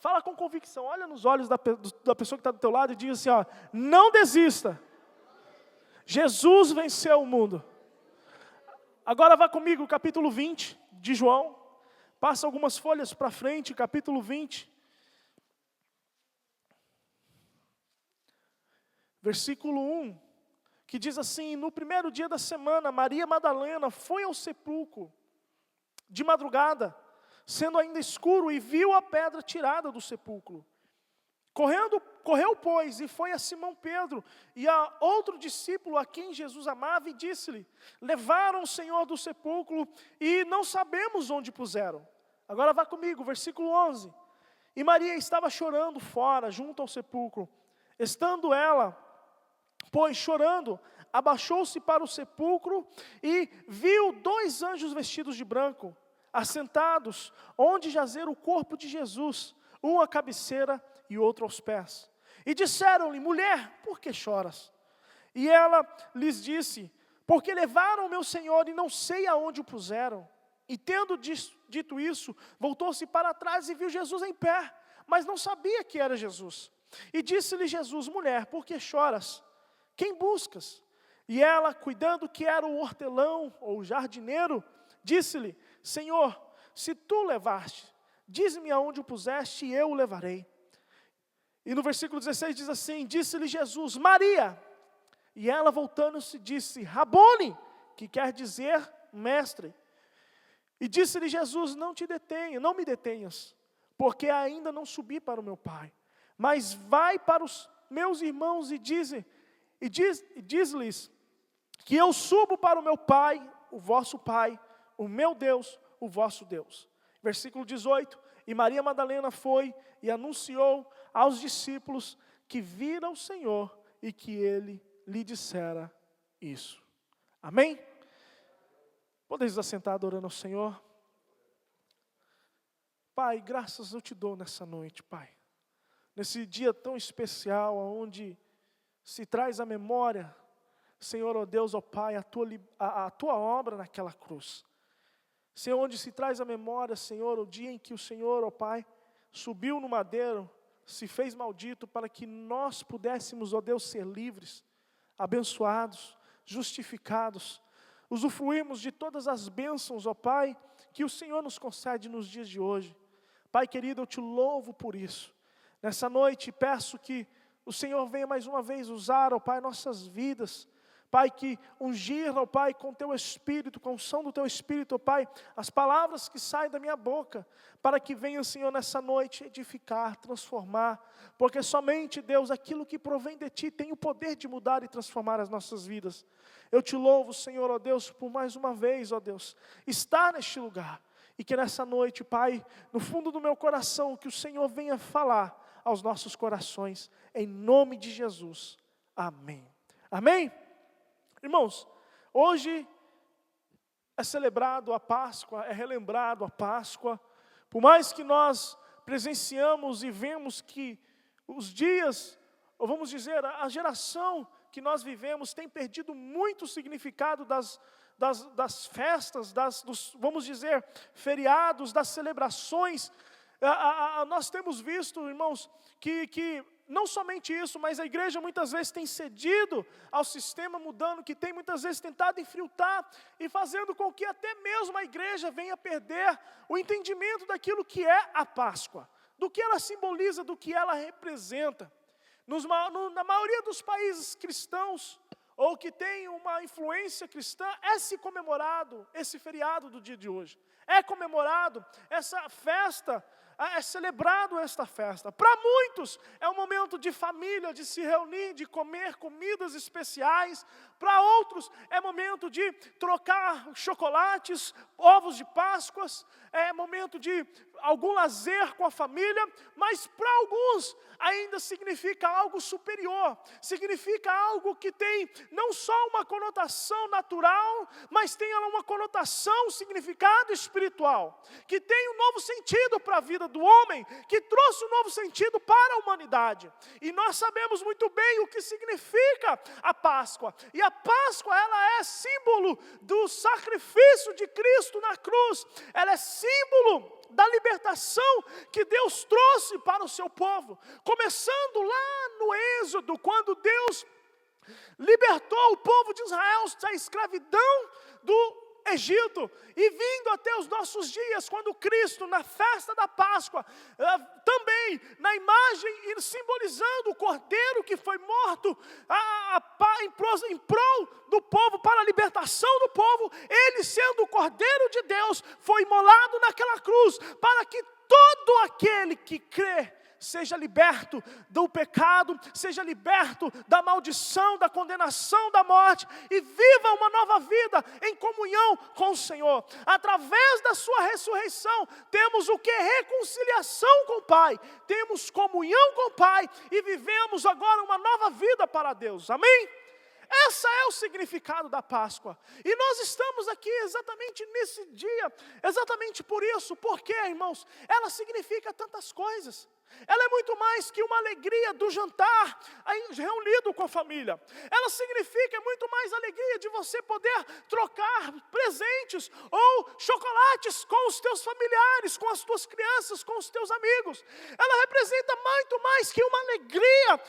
Fala com convicção, olha nos olhos da pessoa que está do teu lado e diz assim, ó, não desista. Jesus venceu o mundo. Agora vá comigo, capítulo 20 de João. Passa algumas folhas para frente, capítulo 20. Versículo 1, que diz assim, no primeiro dia da semana, Maria Madalena foi ao sepulcro de madrugada, sendo ainda escuro, e viu a pedra tirada do sepulcro. Correu, pois, e foi a Simão Pedro e a outro discípulo a quem Jesus amava, e disse-lhe, levaram o Senhor do sepulcro e não sabemos onde puseram. Agora vá comigo, versículo 11. E Maria estava chorando fora, junto ao sepulcro. Estando ela, pois, chorando, abaixou-se para o sepulcro e viu 2 anjos vestidos de branco, assentados, onde jazera o corpo de Jesus, um à cabeceira e outro aos pés. E disseram-lhe, mulher, por que choras? E ela lhes disse, porque levaram meu Senhor e não sei aonde o puseram. E tendo dito isso, voltou-se para trás e viu Jesus em pé, mas não sabia que era Jesus. E disse-lhe Jesus, mulher, por que choras? Quem buscas? E ela, cuidando que era o hortelão ou o jardineiro, disse-lhe, Senhor, se tu levaste, dize-me aonde o puseste e eu o levarei. E no versículo 16 diz assim, disse-lhe Jesus, Maria. E ela voltando-se disse, Rabone, que quer dizer mestre. E disse-lhe Jesus, não me detenhas, porque ainda não subi para o meu Pai. Mas vai para os meus irmãos e diz-lhes que eu subo para o meu Pai, o vosso Pai, o meu Deus, o vosso Deus. Versículo 18, e Maria Madalena foi e anunciou aos discípulos que viram o Senhor e que ele lhe dissera isso. Amém? Podeis assentar adorando ao Senhor? Pai, graças eu te dou nessa noite, Pai. Nesse dia tão especial, onde se traz à memória, Senhor, ó Deus, ó Pai, a tua obra naquela cruz. Senhor, onde se traz à memória, Senhor, o dia em que o Senhor, ó Pai, subiu no madeiro, se fez maldito para que nós pudéssemos, ó Deus, ser livres, abençoados, justificados, usufruirmos de todas as bênçãos, ó Pai, que o Senhor nos concede nos dias de hoje. Pai querido, eu te louvo por isso. Nessa noite peço que o Senhor venha mais uma vez usar, ó Pai, nossas vidas. Pai, que ungir, ó Pai, com Teu Espírito, com a unção do Teu Espírito, ó Pai, as palavras que saem da minha boca, para que venha, Senhor, nessa noite edificar, transformar, porque somente, Deus, aquilo que provém de Ti tem o poder de mudar e transformar as nossas vidas. Eu te louvo, Senhor, ó Deus, por mais uma vez, ó Deus, estar neste lugar, e que nessa noite, Pai, no fundo do meu coração, que o Senhor venha falar aos nossos corações, em nome de Jesus. Amém. Amém? Irmãos, hoje é celebrado a Páscoa, é relembrado a Páscoa. Por mais que nós presenciamos e vemos que os dias, ou vamos dizer, a geração que nós vivemos tem perdido muito o significado das festas, dos, vamos dizer, feriados, das celebrações. Nós temos visto, irmãos, que não somente isso, mas a igreja muitas vezes tem cedido ao sistema mudando, que tem muitas vezes tentado infiltrar e fazendo com que até mesmo a igreja venha perder o entendimento daquilo que é a Páscoa, do que ela simboliza, do que ela representa. Na maioria dos países cristãos, ou que tem uma influência cristã, é se comemorado esse feriado do dia de hoje. É comemorado essa festa, é celebrado esta festa. Para muitos é um momento de família, de se reunir, de comer comidas especiais. Para outros é momento de trocar chocolates, ovos de Páscoas, é momento de algum lazer com a família, mas para alguns ainda significa algo superior, significa algo que tem não só uma conotação natural, mas tem uma conotação, significado espiritual, que tem um novo sentido para a vida do homem, que trouxe um novo sentido para a humanidade. E nós sabemos muito bem o que significa a Páscoa, e a Páscoa ela é símbolo do sacrifício de Cristo na cruz, ela é símbolo da libertação que Deus trouxe para o seu povo. Começando lá no Êxodo, quando Deus libertou o povo de Israel da escravidão do Egito, e vindo até os nossos dias, quando Cristo, na festa da Páscoa, também na imagem e simbolizando o Cordeiro que foi morto em prol do povo, para a libertação do povo, ele sendo o Cordeiro de Deus, foi imolado naquela cruz, para que todo aquele que crê seja liberto do pecado, seja liberto da maldição, da condenação, da morte, e viva uma nova vida em comunhão com o Senhor. Através da sua ressurreição, temos o que? Reconciliação com o Pai, temos comunhão com o Pai, e vivemos agora uma nova vida para Deus, amém? Esse é o significado da Páscoa, e nós estamos aqui exatamente nesse dia, exatamente por isso, porque, irmãos, ela significa tantas coisas. Ela é muito mais que uma alegria do jantar reunido com a família. Ela significa muito mais alegria de você poder trocar presentes ou chocolates com os teus familiares, com as tuas crianças, com os teus amigos. Ela representa muito mais que uma alegria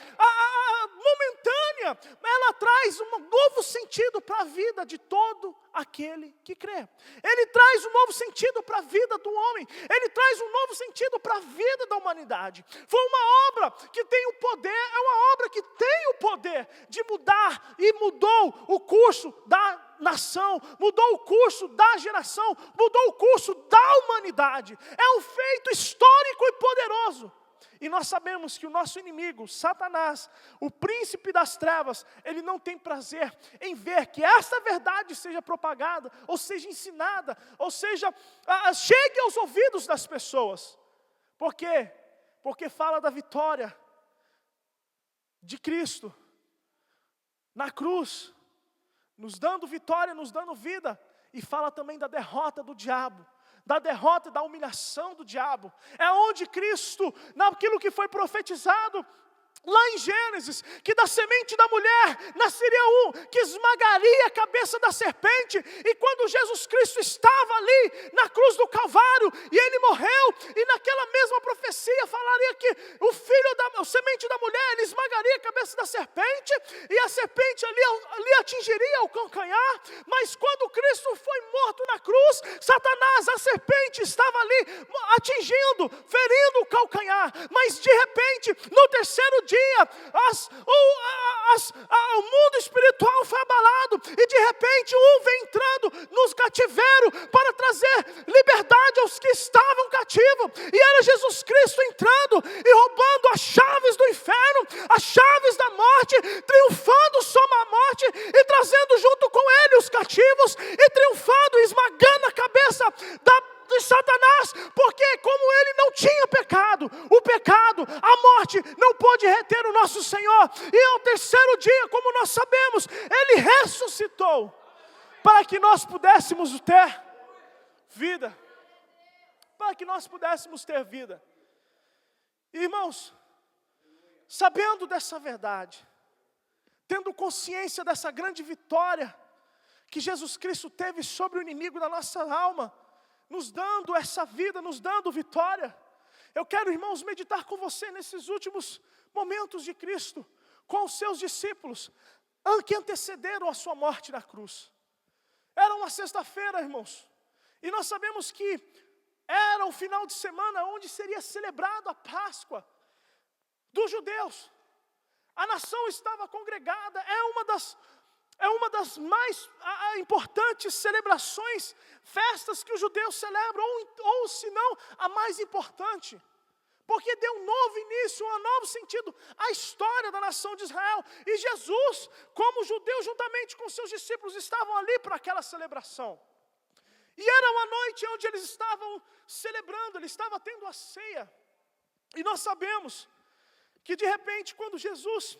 momentânea. Ela traz um novo sentido para a vida de todo aquele que crê. Ele traz um novo sentido para a vida do homem. Ele traz um novo sentido para a vida da humanidade. Foi uma obra que tem o poder, é uma obra que tem o poder de mudar, e mudou o curso da nação, mudou o curso da geração, mudou o curso da humanidade. É um feito histórico e poderoso. E nós sabemos que o nosso inimigo, Satanás, o príncipe das trevas, ele não tem prazer em ver que essa verdade seja propagada, ou seja ensinada, ou seja, chegue aos ouvidos das pessoas. Por quê? Porque fala da vitória de Cristo na cruz, nos dando vitória, nos dando vida, e fala também da derrota do diabo, da derrota, da humilhação do diabo. É onde Cristo, naquilo que foi profetizado lá em Gênesis, que da semente da mulher nasceria um que esmagaria a cabeça da serpente. E quando Jesus Cristo estava ali na cruz do Calvário, e ele morreu, e naquela mesma profecia falaria que o filho a semente da mulher, ele esmagaria a cabeça da serpente, e a serpente ali atingiria o calcanhar. Mas quando Cristo foi morto na cruz, Satanás, a serpente, estava ali atingindo, ferindo o calcanhar. Mas de repente, no terceiro dia, o mundo espiritual foi abalado, e de repente vem entrando nos cativeiros para trazer liberdade aos que estavam cativos, e era Jesus Cristo entrando e roubando as chaves do inferno, as chaves da morte, triunfando sobre a morte e trazendo junto com ele os cativos, e triunfando, esmagando a cabeça de Satanás, porque como ele não tinha pecado, o pecado, a morte não pôde reter o nosso Senhor, e ao terceiro dia, como nós sabemos, ele ressuscitou, para que nós pudéssemos ter vida, para que nós pudéssemos ter vida. Irmãos, sabendo dessa verdade, tendo consciência dessa grande vitória que Jesus Cristo teve sobre o inimigo da nossa alma, nos dando essa vida, nos dando vitória, eu quero, irmãos, meditar com você nesses últimos momentos de Cristo, com os seus discípulos, que antecederam a sua morte na cruz. Era uma sexta-feira, irmãos, e nós sabemos que era o final de semana onde seria celebrado a Páscoa dos judeus. A nação estava congregada, é uma das mais importantes celebrações, festas que os judeus celebram, ou se não, a mais importante, porque deu um novo início, um novo sentido à história da nação de Israel, e Jesus, como judeu, juntamente com seus discípulos, estavam ali para aquela celebração, e era uma noite onde eles estavam celebrando, eles estavam tendo a ceia, e nós sabemos que de repente, quando Jesus,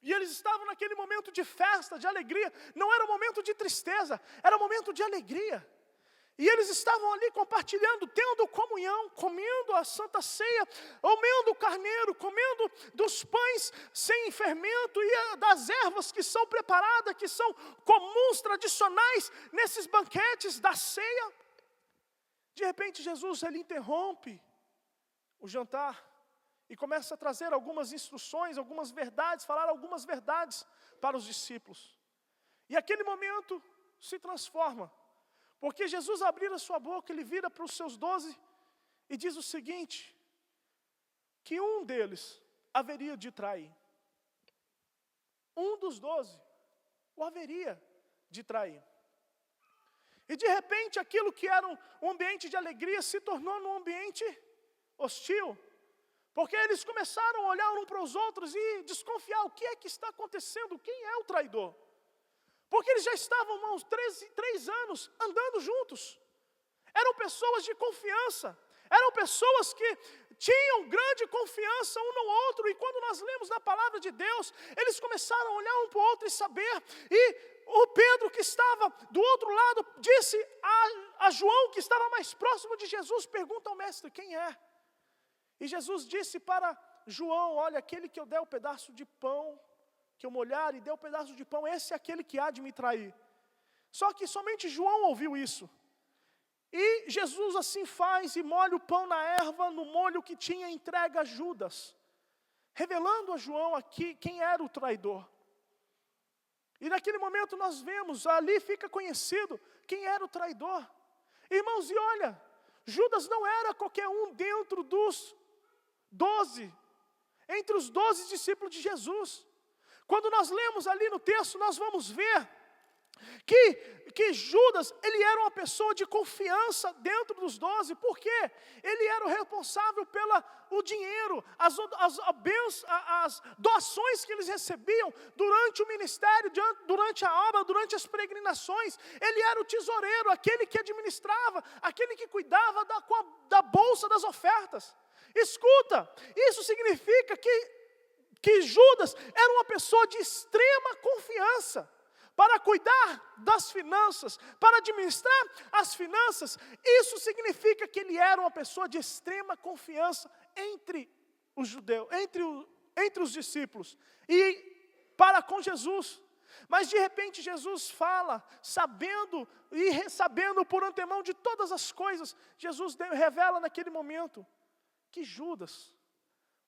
e eles estavam naquele momento de festa, de alegria, não era um momento de tristeza, era um momento de alegria. E eles estavam ali compartilhando, tendo comunhão, comendo a santa ceia, comendo o carneiro, comendo dos pães sem fermento e das ervas que são preparadas, que são comuns, tradicionais, nesses banquetes da ceia. De repente Jesus ele interrompe o jantar e começa a trazer algumas instruções, algumas verdades, falar algumas verdades para os discípulos. E aquele momento se transforma, porque Jesus abrir a sua boca, ele vira para os seus 12 e diz o seguinte, que um deles haveria de trair. Um dos 12 o haveria de trair. E de repente aquilo que era um ambiente de alegria se tornou num ambiente hostil. Porque eles começaram a olhar um para os outros e desconfiar o que é que está acontecendo, quem é o traidor. Porque eles já estavam há uns 3 anos andando juntos. Eram pessoas de confiança. Eram pessoas que tinham grande confiança um no outro. E quando nós lemos na palavra de Deus, eles começaram a olhar um para o outro e saber. E o Pedro que estava do outro lado disse a João que estava mais próximo de Jesus, pergunta ao mestre, quem é? E Jesus disse para João, olha, aquele que eu der o pedaço de pão, que eu molhar e der o pedaço de pão, esse é aquele que há de me trair. Só que somente João ouviu isso. E Jesus assim faz e molha o pão na erva, no molho que tinha, entrega a Judas, revelando a João aqui quem era o traidor. E naquele momento nós vemos, ali fica conhecido quem era o traidor. Irmãos, e olha, Judas não era qualquer um dentro dos 12, entre os 12 discípulos de Jesus. Quando nós lemos ali no texto, nós vamos ver que Judas, ele era uma pessoa de confiança dentro dos 12, porque ele era o responsável pelo dinheiro, as doações que eles recebiam durante o ministério, durante a obra, durante as peregrinações. Ele era o tesoureiro, aquele que administrava, aquele que cuidava da bolsa das ofertas. Escuta, isso significa que Judas era uma pessoa de extrema confiança para cuidar das finanças, para administrar as finanças. Isso significa que ele era uma pessoa de extrema confiança entre os judeus, entre os discípulos e para com Jesus. Mas de repente Jesus fala, sabendo por antemão de todas as coisas, Jesus revela naquele momento que Judas,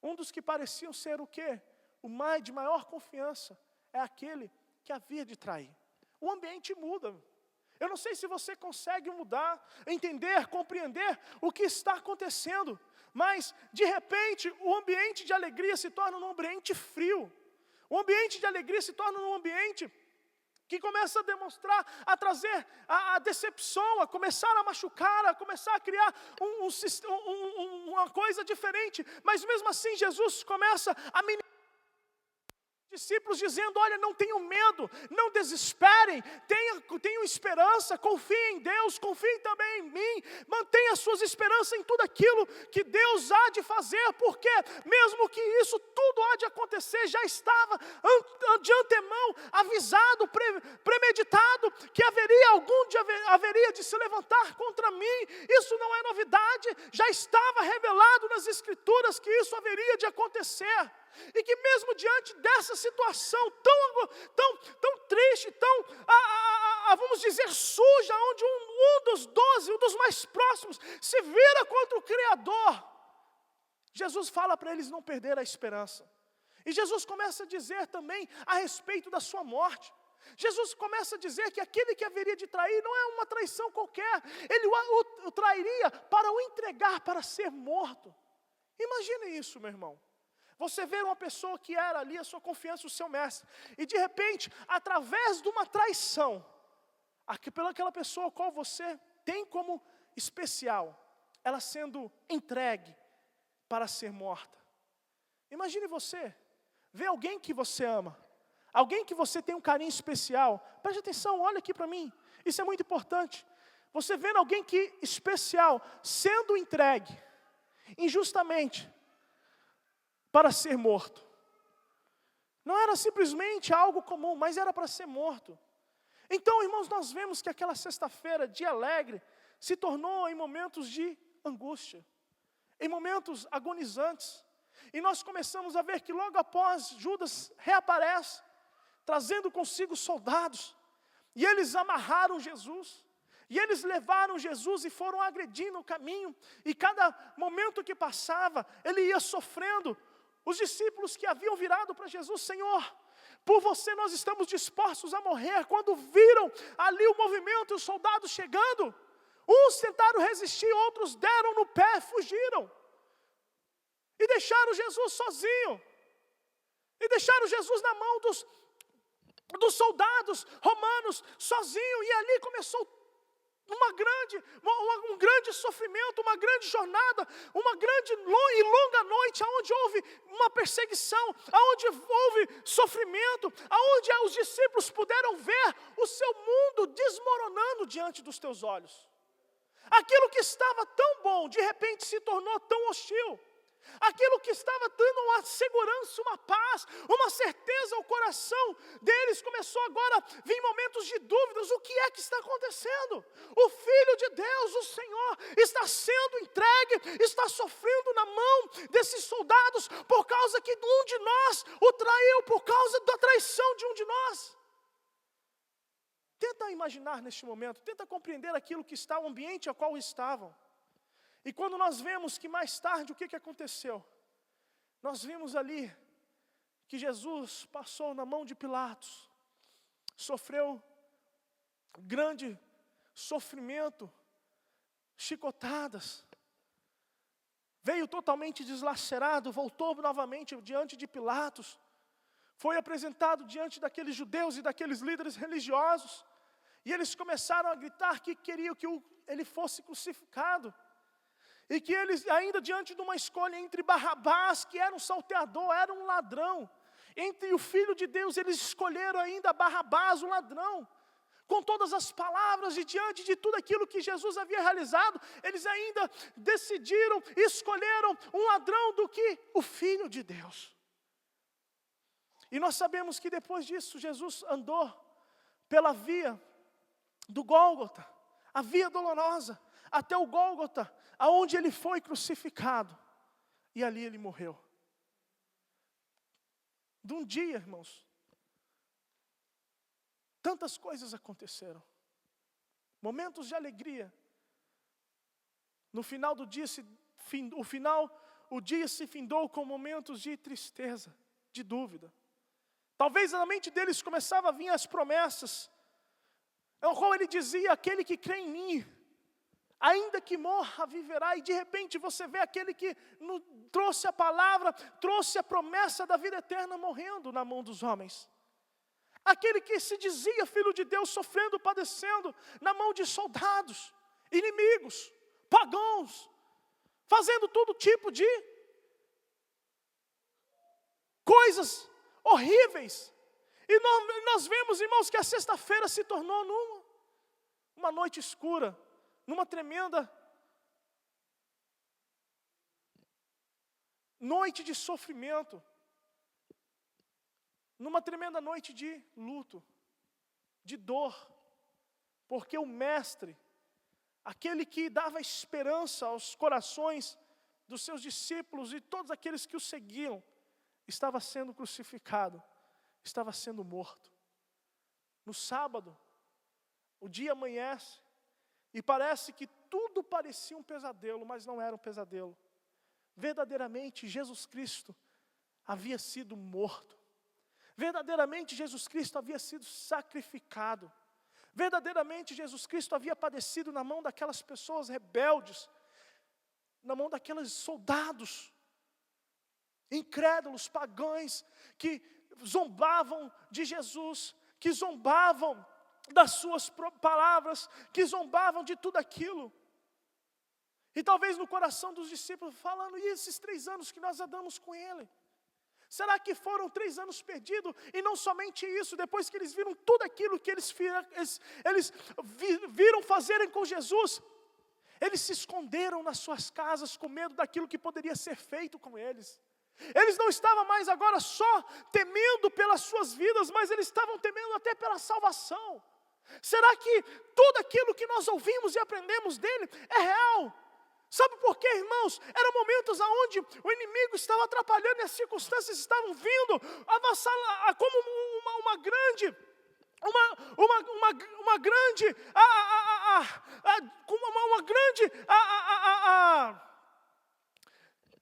um dos que pareciam ser o quê? De maior confiança, é aquele que havia de trair. O ambiente muda. Eu não sei se você consegue mudar, entender, compreender o que está acontecendo, mas de repente o ambiente de alegria se torna um ambiente frio. O ambiente de alegria se torna um ambiente que começa a demonstrar, a trazer a decepção, a começar a machucar, a começar a criar uma coisa diferente. Mas mesmo assim Jesus começa a ministrar discípulos dizendo, olha, não tenham medo, não desesperem, tenham esperança, confiem em Deus, confiem também em mim, mantenha suas esperanças em tudo aquilo que Deus há de fazer, porque mesmo que isso tudo há de acontecer, já estava de antemão avisado, premeditado, que haveria de se levantar contra mim. Isso não é novidade, já estava revelado nas Escrituras que isso haveria de acontecer. E que mesmo diante dessa situação tão triste, vamos dizer, suja, onde um dos 12, um dos mais próximos, se vira contra o Criador, Jesus fala para eles não perder a esperança. E Jesus começa a dizer também a respeito da sua morte. Jesus começa a dizer que aquele que haveria de trair não é uma traição qualquer, ele o trairia para o entregar para ser morto. Imagine isso, meu irmão. Você vê uma pessoa que era ali a sua confiança, o seu mestre, e de repente, através de uma traição, pelaquela pessoa a qual você tem como especial, ela sendo entregue para ser morta. Imagine você, ver alguém que você ama, alguém que você tem um carinho especial. Preste atenção, olha aqui para mim, isso é muito importante. Você vendo alguém que especial, sendo entregue, injustamente, para ser morto. Não era simplesmente algo comum, mas era para ser morto. Então, irmãos, nós vemos que aquela sexta-feira, dia alegre, se tornou em momentos de angústia, em momentos agonizantes. E nós começamos a ver que logo após Judas reaparece, trazendo consigo soldados, e eles amarraram Jesus. E eles levaram Jesus e foram agredindo o caminho. E cada momento que passava, ele ia sofrendo. Os discípulos que haviam virado para Jesus: Senhor, por você nós estamos dispostos a morrer. Quando viram ali o movimento e os soldados chegando, uns tentaram resistir, outros deram no pé, fugiram. E deixaram Jesus sozinho. E deixaram Jesus na mão dos soldados romanos, sozinho. E ali começou um grande sofrimento, uma grande jornada, uma grande e longa noite, onde houve uma perseguição, onde houve sofrimento, onde os discípulos puderam ver o seu mundo desmoronando diante dos teus olhos. Aquilo que estava tão bom, de repente se tornou tão hostil. Aquilo que estava dando uma segurança, uma paz, uma certeza ao coração deles, começou agora a vir momentos de dúvidas. O que é que está acontecendo? O Filho de Deus, o Senhor, está sendo entregue, está sofrendo na mão desses soldados, por causa que um de nós o traiu, por causa da traição de um de nós. Tenta imaginar neste momento, tenta compreender aquilo que está, o ambiente ao qual estavam. E quando nós vemos que mais tarde, o que aconteceu? Nós vimos ali que Jesus passou na mão de Pilatos, sofreu grande sofrimento, chicotadas, veio totalmente deslacerado, voltou novamente diante de Pilatos, foi apresentado diante daqueles judeus e daqueles líderes religiosos, e eles começaram a gritar que queriam que ele fosse crucificado. E que eles, ainda diante de uma escolha entre Barrabás, que era um salteador, era um ladrão, entre o Filho de Deus, eles escolheram ainda Barrabás, o ladrão. Com todas as palavras e diante de tudo aquilo que Jesus havia realizado, eles ainda decidiram, escolheram um ladrão do que o Filho de Deus. E nós sabemos que depois disso, Jesus andou pela via do Gólgota, a via dolorosa, até o Gólgota, aonde ele foi crucificado, e ali ele morreu. De um dia, irmãos, tantas coisas aconteceram, momentos de alegria. No final do dia, o dia se findou com momentos de tristeza, de dúvida. Talvez na mente deles começavam a vir as promessas, ao qual ele dizia: aquele que crê em mim, ainda que morra, viverá. E de repente você vê aquele que trouxe a palavra, trouxe a promessa da vida eterna, morrendo na mão dos homens. Aquele que se dizia Filho de Deus, sofrendo, padecendo, na mão de soldados, inimigos, pagãos, fazendo todo tipo de coisas horríveis. E nós vemos, irmãos, que a sexta-feira se tornou uma noite escura, numa tremenda noite de sofrimento, numa tremenda noite de luto, de dor, porque o Mestre, aquele que dava esperança aos corações dos seus discípulos e todos aqueles que o seguiam, estava sendo crucificado, estava sendo morto. No sábado, o dia amanhece, e parece que tudo parecia um pesadelo, mas não era um pesadelo. Verdadeiramente, Jesus Cristo havia sido morto. Verdadeiramente, Jesus Cristo havia sido sacrificado. Verdadeiramente, Jesus Cristo havia padecido na mão daquelas pessoas rebeldes, na mão daqueles soldados incrédulos, pagãos, que zombavam de Jesus, que zombavam das suas palavras, que zombavam de tudo aquilo. E talvez no coração dos discípulos falando: e esses 3 anos que nós andamos com Ele? Será que foram 3 anos perdidos? E não somente isso, depois que eles viram tudo aquilo que eles viram fazerem com Jesus, eles se esconderam nas suas casas com medo daquilo que poderia ser feito com eles. Eles não estavam mais agora só temendo pelas suas vidas, mas eles estavam temendo até pela salvação. Será que tudo aquilo que nós ouvimos e aprendemos dele é real? Sabe por quê, irmãos? Eram momentos onde o inimigo estava atrapalhando e as circunstâncias estavam vindo avançar como uma grande com uma grande,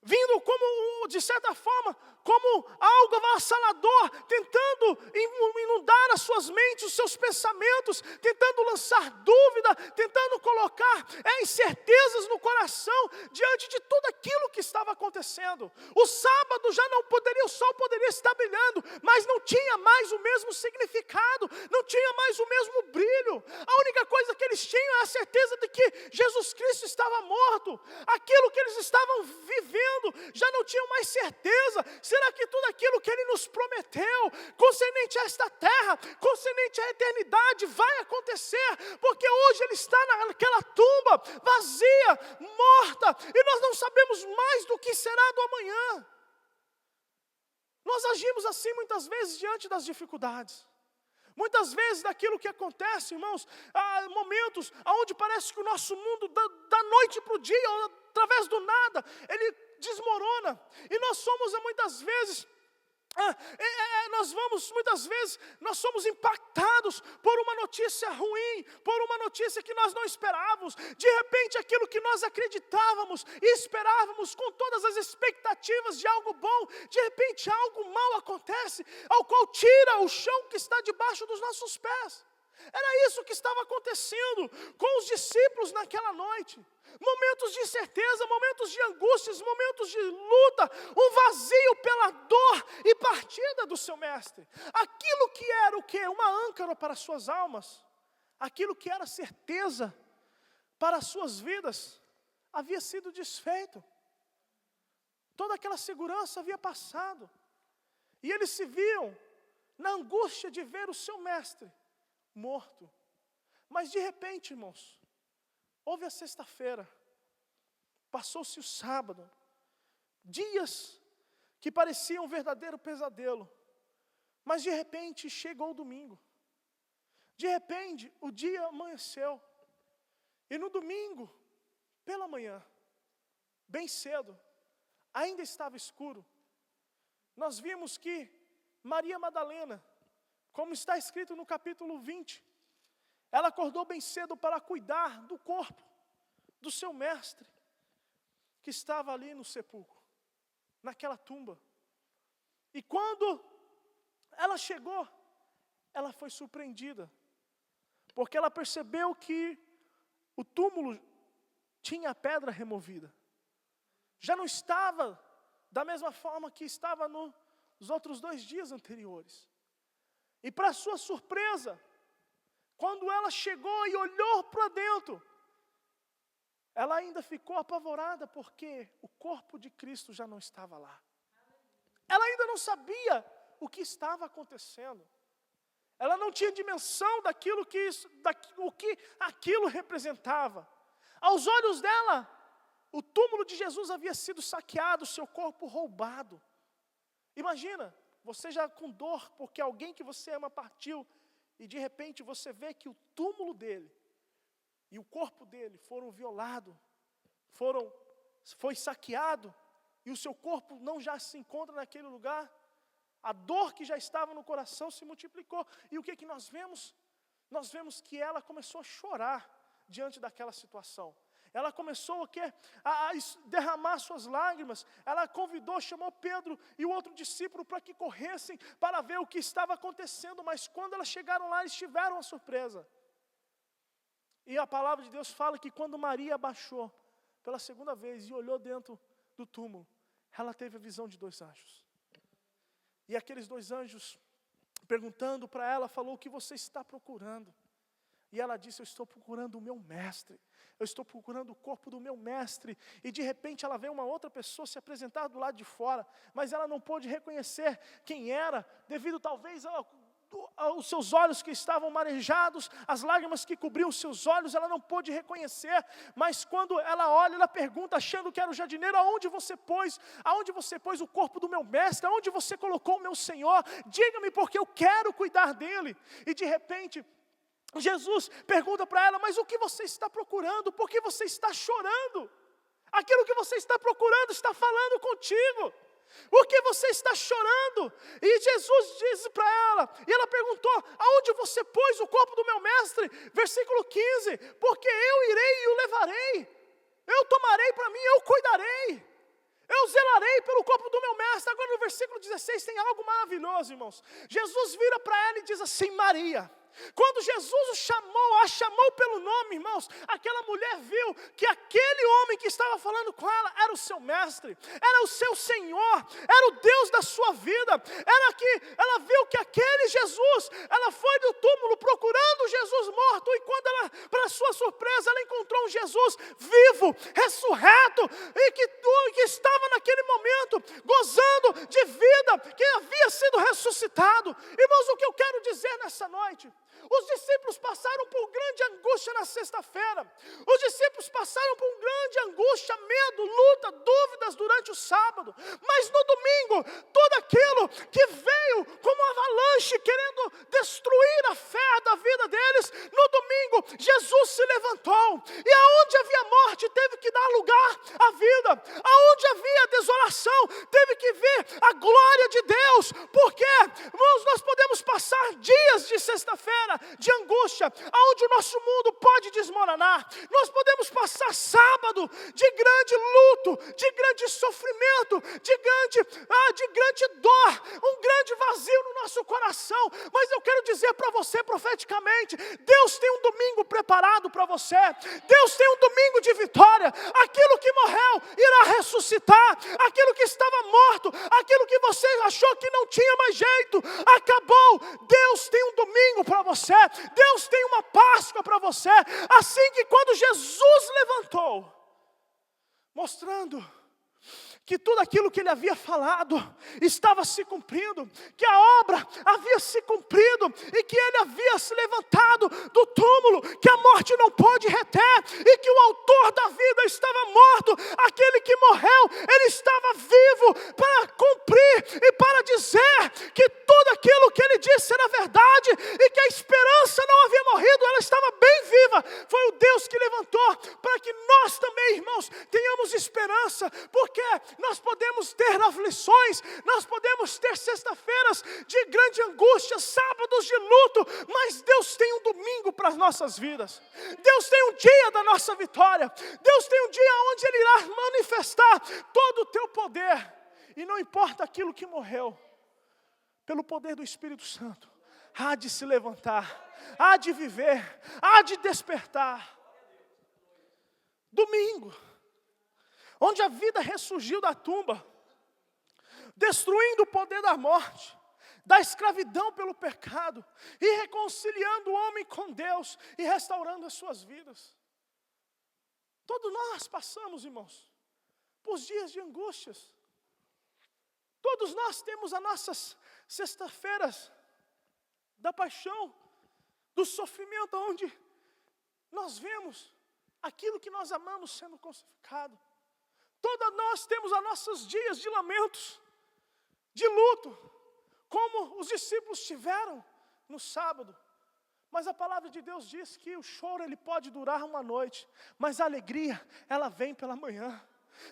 vindo como, de certa forma, como algo avassalador, tentando inundar as suas mentes, os seus pensamentos, tentando lançar dúvida, tentando colocar incertezas no coração, diante de tudo aquilo que estava acontecendo. O sábado já não poderia, o sol poderia estar brilhando, mas não tinha mais o mesmo significado, não tinha mais o mesmo brilho. A única coisa que eles tinham é a certeza de que Jesus Cristo estava morto. Aquilo que eles estavam vivendo, já não tinham mais certeza. Será que tudo aquilo que Ele nos prometeu, concernente a esta terra, concernente à eternidade, vai acontecer? Porque hoje Ele está naquela tumba, vazia, morta, e nós não sabemos mais do que será do amanhã. Nós agimos assim muitas vezes diante das dificuldades. Muitas vezes daquilo que acontece, irmãos, há momentos onde parece que o nosso mundo, da noite para o dia, através do nada, ele desmorona. E nós somos muitas vezes, nós somos impactados por uma notícia ruim, por uma notícia que nós não esperávamos. De repente aquilo que nós acreditávamos e esperávamos com todas as expectativas de algo bom, de repente algo mal acontece, ao qual tira o chão que está debaixo dos nossos pés. Era isso que estava acontecendo com os discípulos naquela noite. Momentos de incerteza, momentos de angústias, momentos de luta, um vazio pela dor e partida do seu mestre. Aquilo que era o quê? Uma âncora para as suas almas, aquilo que era certeza para as suas vidas, havia sido desfeito. Toda aquela segurança havia passado. E eles se viam na angústia de ver o seu mestre morto. Mas de repente, irmãos, houve a sexta-feira, passou-se o sábado, dias que pareciam um verdadeiro pesadelo, mas de repente chegou o domingo. De repente o dia amanheceu, e no domingo, pela manhã, bem cedo, ainda estava escuro, nós vimos que Maria Madalena, como está escrito no capítulo 20, ela acordou bem cedo para cuidar do corpo do seu mestre, que estava ali no sepulcro, naquela tumba. E quando ela chegou, ela foi surpreendida, porque ela percebeu que o túmulo tinha a pedra removida. Já não estava da mesma forma que estava nos outros 2 dias anteriores. E para sua surpresa, quando ela chegou e olhou para dentro, ela ainda ficou apavorada, porque o corpo de Cristo já não estava lá. Ela ainda não sabia o que estava acontecendo. Ela não tinha dimensão daquilo que aquilo representava. Aos olhos dela, o túmulo de Jesus havia sido saqueado, seu corpo roubado. Imagina, você já com dor, porque alguém que você ama partiu, e de repente você vê que o túmulo dele e o corpo dele foram violados, foi saqueado, e o seu corpo não já se encontra naquele lugar. A dor que já estava no coração se multiplicou. E o que nós vemos? Nós vemos que ela começou a chorar diante daquela situação. Ela começou a derramar suas lágrimas. Ela convidou, chamou Pedro e o outro discípulo para que corressem para ver o que estava acontecendo. Mas quando elas chegaram lá, eles tiveram uma surpresa. E a palavra de Deus fala que quando Maria abaixou pela segunda vez e olhou dentro do túmulo, ela teve a visão de 2 anjos. E aqueles 2 anjos, perguntando para ela, falou: o que você está procurando? E ela disse: eu estou procurando o meu mestre. Eu estou procurando o corpo do meu mestre. E de repente ela vê uma outra pessoa se apresentar do lado de fora, mas ela não pôde reconhecer quem era, devido talvez aos seus olhos que estavam marejados, as lágrimas que cobriam os seus olhos, ela não pôde reconhecer. Mas quando ela olha, ela pergunta, achando que era o jardineiro: aonde você pôs o corpo do meu mestre? Aonde você colocou o meu Senhor? Diga-me, porque eu quero cuidar dele. E de repente Jesus pergunta para ela: mas o que você está procurando? Por que você está chorando? Aquilo que você está procurando está falando contigo. Por que você está chorando? E Jesus disse para ela, e ela perguntou, aonde você pôs o corpo do meu mestre? Versículo 15, porque eu irei e o levarei, eu tomarei para mim, eu cuidarei, eu zelarei pelo corpo do meu mestre. Agora no versículo 16 tem algo maravilhoso, irmãos. Jesus vira para ela e diz assim, Maria. Quando Jesus a chamou pelo nome, irmãos, aquela mulher viu que aquele homem que estava falando com ela era o seu mestre, era o seu Senhor, era o Deus da sua vida. Ela viu que aquele Jesus, ela foi do túmulo procurando Jesus morto, e quando ela, para sua surpresa, ela encontrou um Jesus vivo, ressurreto, e que estava naquele momento gozando de vida, que havia sido ressuscitado. Irmãos, o que eu quero dizer nessa noite, os discípulos passaram por grande angústia na sexta-feira. Os discípulos passaram por grande angústia, medo, luta, dúvidas durante o sábado. Mas no domingo, tudo aquilo que veio como uma avalanche querendo destruir a fé da vida deles, no domingo Jesus se levantou. E aonde havia morte, teve que dar lugar à vida. Aonde havia desolação, teve que vir a glória de Deus. Porque, irmãos, nós podemos passar dias de sexta-feira de angústia, onde o nosso mundo pode desmoronar. Nós podemos passar sábado de grande luto, de grande sofrimento, de grande dor, um grande vazio no nosso coração. Mas eu quero dizer para você profeticamente, Deus tem um domingo preparado para você. Deus tem um domingo de vitória. Aquilo que morreu irá ressuscitar. Aquilo que estava morto, aquilo que você achou que não tinha mais jeito, acabou. Deus tem um domingo para você. Deus tem uma Páscoa para você. Assim que quando Jesus levantou, mostrando que tudo aquilo que ele havia falado estava se cumprindo, que a obra havia se cumprido, e que ele havia se levantado do túmulo, que a morte não pôde reter, e que o autor da vida estava morto, aquele que morreu, ele estava vivo para cumprir e para dizer que tudo aquilo que ele disse era verdade, e que a esperança não havia morrido, ela estava bem viva. Foi o Deus que levantou, para que nós também, irmãos, tenhamos esperança, porque nós podemos ter aflições, nós podemos ter sexta-feiras de grande angústia, sábados de luto, mas Deus tem um domingo para as nossas vidas. Deus tem um dia da nossa vitória. Deus tem um dia onde Ele irá manifestar todo o teu poder. E não importa aquilo que morreu, pelo poder do Espírito Santo, há de se levantar, há de viver, há de despertar. Domingo, onde a vida ressurgiu da tumba, destruindo o poder da morte, da escravidão pelo pecado, e reconciliando o homem com Deus, e restaurando as suas vidas. Todos nós passamos, irmãos, por dias de angústias. Todos nós temos as nossas sexta-feiras da paixão, do sofrimento, onde nós vemos aquilo que nós amamos sendo crucificado. Todos nós temos os nossos dias de lamentos, de luto, como os discípulos tiveram no sábado. Mas a palavra de Deus diz que o choro ele pode durar uma noite, mas a alegria ela vem pela manhã.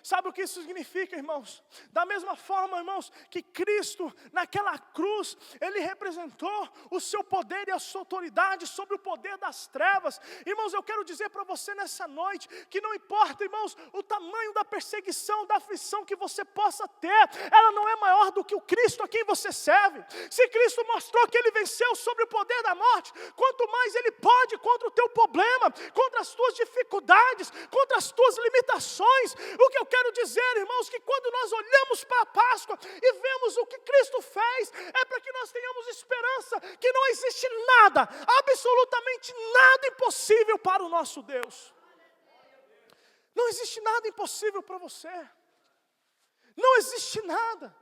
Sabe o que isso significa, irmãos? Da mesma forma, irmãos, que Cristo naquela cruz, Ele representou o seu poder e a sua autoridade sobre o poder das trevas. Irmãos, eu quero dizer para você nessa noite, que não importa, irmãos, o tamanho da perseguição, da aflição que você possa ter, ela não é maior do que o Cristo a quem você serve. Se Cristo mostrou que Ele venceu sobre o poder da morte, quanto mais Ele pode contra o teu problema, contra as tuas dificuldades, contra as tuas limitações. O que eu quero dizer, irmãos, que quando nós olhamos para a Páscoa e vemos o que Cristo fez, é para que nós tenhamos esperança que não existe nada, absolutamente nada impossível para o nosso Deus. Não existe nada impossível para você. Não existe nada.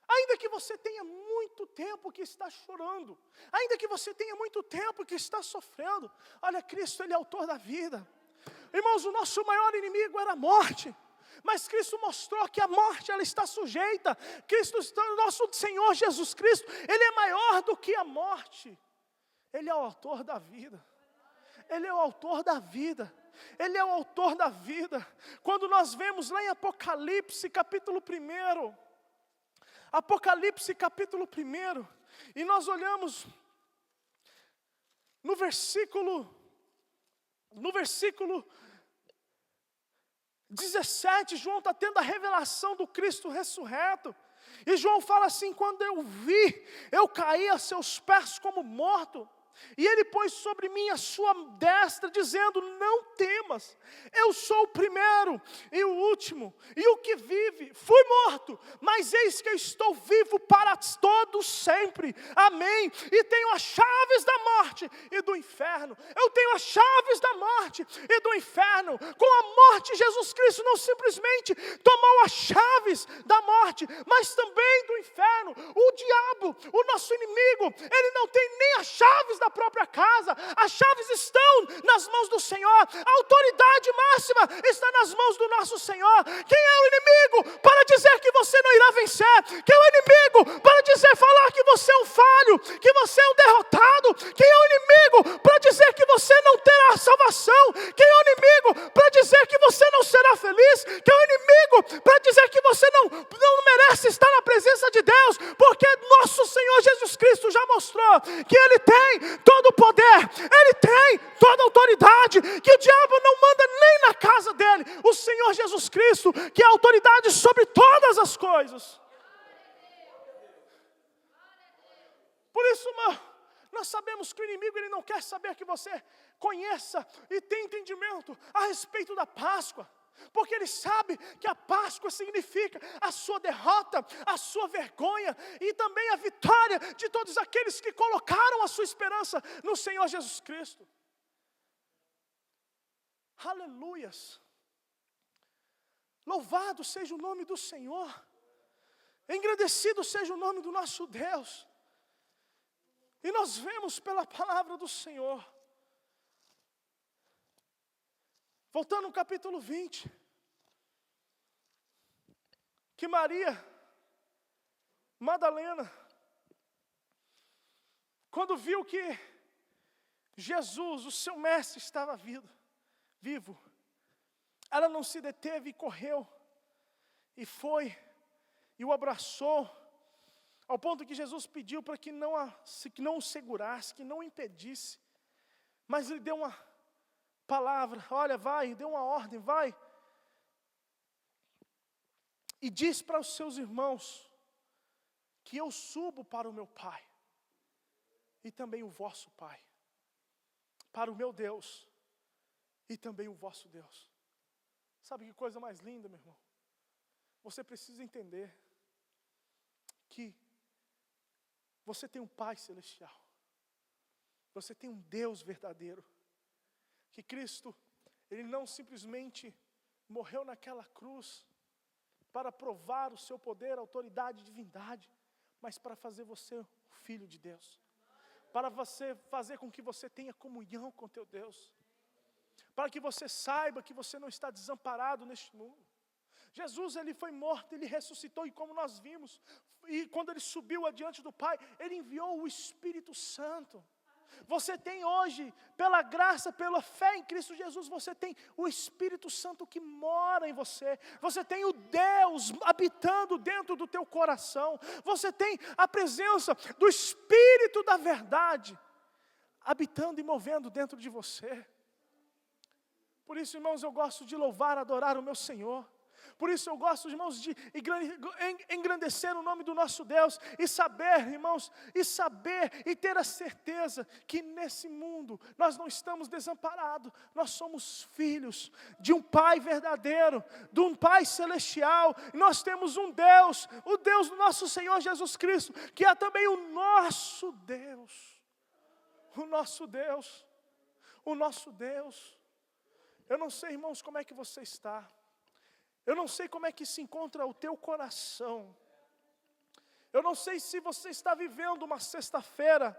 Ainda que você tenha muito tempo que está chorando, ainda que você tenha muito tempo que está sofrendo, olha, Cristo, Ele é autor da vida. Irmãos, o nosso maior inimigo era a morte, mas Cristo mostrou que a morte ela está sujeita. Cristo, nosso Senhor Jesus Cristo, Ele é maior do que a morte. Ele é o autor da vida. Ele é o autor da vida. Ele é o autor da vida. Quando nós vemos lá em Apocalipse, capítulo 1, Apocalipse capítulo 1, e nós olhamos no versículo 17, João está tendo a revelação do Cristo ressurreto. E João fala assim: quando eu vi, eu caí a seus pés como morto. E ele pôs sobre mim a sua destra, dizendo: não temas, eu sou o primeiro e o último, e o que vive. Fui morto, mas eis que eu estou vivo para todos sempre. Amém. E tenho as chaves da morte e do inferno. Eu tenho as chaves da morte e do inferno. Com a morte, Jesus Cristo não simplesmente tomou as chaves da morte, mas também do inferno. O diabo, o nosso inimigo, ele não tem nem as chaves da própria casa. As chaves estão nas mãos do Senhor. A autoridade máxima está nas mãos do nosso Senhor. Quem é o inimigo para dizer que você não irá vencer? Quem é o inimigo para dizer, falar que você é um falho, que você é um derrotado? Quem é o inimigo para dizer que você não terá salvação? Quem é o inimigo para dizer que você não será feliz? Quem é o inimigo para dizer que você não merece estar na presença de Deus? Porque nosso Senhor Jesus Cristo já mostrou que Ele tem todo o poder, Ele tem toda a autoridade, que o diabo não manda nem na casa dele. O Senhor Jesus Cristo, que é a autoridade sobre todas as coisas. Por isso, irmão, nós sabemos que o inimigo, ele não quer saber que você conheça e tenha entendimento a respeito da Páscoa. Porque ele sabe que a Páscoa significa a sua derrota, a sua vergonha e também a vitória de todos aqueles que colocaram a sua esperança no Senhor Jesus Cristo. Aleluias! Louvado seja o nome do Senhor, engrandecido seja o nome do nosso Deus. E nós vemos pela palavra do Senhor, voltando no capítulo 20, que Maria Madalena, quando viu que Jesus, o seu mestre, estava vivo, ela não se deteve e correu, e foi, e o abraçou, ao ponto que Jesus pediu para que não o segurasse, que não o impedisse, mas ele deu uma palavra: olha, vai, deu uma ordem, vai, e diz para os seus irmãos que eu subo para o meu Pai, e também o vosso Pai, para o meu Deus, e também o vosso Deus. Sabe que coisa mais linda, meu irmão? Você precisa entender que você tem um Pai celestial, você tem um Deus verdadeiro, que Cristo, Ele não simplesmente morreu naquela cruz para provar o seu poder, autoridade e divindade, mas para fazer você o filho de Deus, para você fazer com que você tenha comunhão com teu Deus, para que você saiba que você não está desamparado neste mundo. Jesus, Ele foi morto, Ele ressuscitou, e como nós vimos, e quando Ele subiu adiante do Pai, Ele enviou o Espírito Santo. Você tem hoje, pela graça, pela fé em Cristo Jesus, você tem o Espírito Santo que mora em você. Você tem o Deus habitando dentro do teu coração. Você tem a presença do Espírito da verdade habitando e movendo dentro de você. Por isso, irmãos, eu gosto de louvar, adorar o meu Senhor. Por isso eu gosto, irmãos, de engrandecer o nome do nosso Deus e saber, irmãos, e ter a certeza que nesse mundo nós não estamos desamparados. Nós somos filhos de um Pai verdadeiro, de um Pai celestial. E nós temos um Deus, o Deus do nosso Senhor Jesus Cristo, que é também o nosso Deus. O nosso Deus, o nosso Deus. Eu não sei, irmãos, como é que você está. Eu não sei como é que se encontra o teu coração. Eu não sei se você está vivendo uma sexta-feira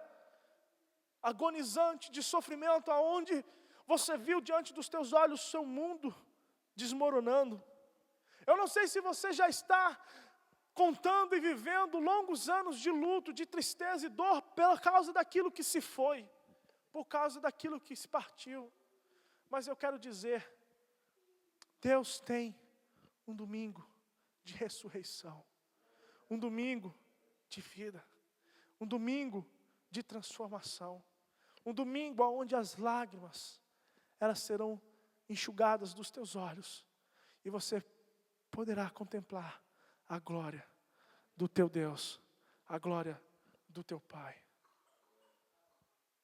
agonizante de sofrimento, aonde você viu diante dos teus olhos o seu mundo desmoronando. Eu não sei se você já está contando e vivendo longos anos de luto, de tristeza e dor por causa daquilo que se foi, por causa daquilo que se partiu. Mas eu quero dizer, Deus tem um domingo de ressurreição. um domingo de vida, um domingo de transformação, um domingo onde as lágrimas, elas serão enxugadas dos teus olhos, e você poderá contemplar a glória do teu Deus, a glória do teu Pai.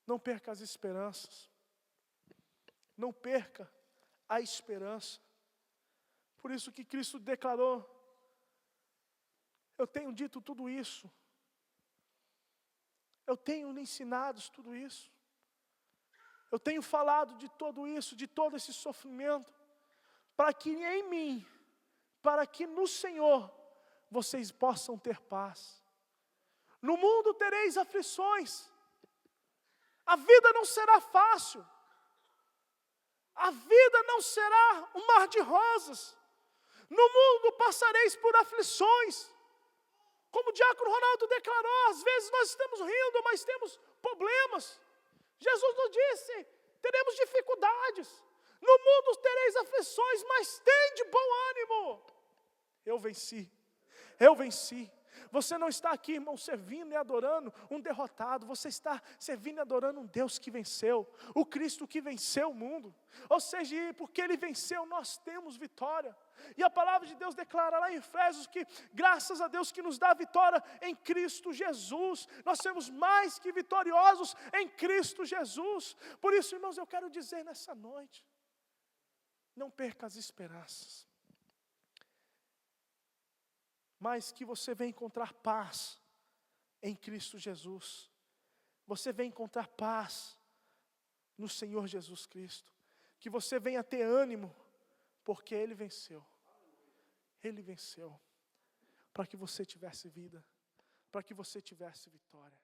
Não perca as esperanças, não perca a esperança. Por isso que Cristo declarou: eu tenho dito tudo isso, eu tenho lhe ensinado tudo isso, eu tenho falado de tudo isso, de todo esse sofrimento, para que em mim, para que no Senhor, vocês possam ter paz. No mundo tereis aflições, a vida não será fácil, a vida não será um mar de rosas, no mundo passareis por aflições. Como o diácono Ronaldo declarou, às vezes nós estamos rindo, mas temos problemas. Jesus nos disse, teremos dificuldades. No mundo tereis aflições, mas tende bom ânimo. Eu venci, eu venci. Você não está aqui, irmão, servindo e adorando um derrotado. Você está servindo e adorando um Deus que venceu, o Cristo que venceu o mundo. Ou seja, porque Ele venceu, nós temos vitória. E a palavra de Deus declara lá em Efésios que, graças a Deus que nos dá vitória em Cristo Jesus, nós somos mais que vitoriosos em Cristo Jesus. Por isso, irmãos, eu quero dizer nessa noite, não perca as esperanças, mas que você venha encontrar paz em Cristo Jesus. Você venha encontrar paz no Senhor Jesus Cristo. Que você venha ter ânimo, porque Ele venceu. Ele venceu. Para que você tivesse vida, para que você tivesse vitória.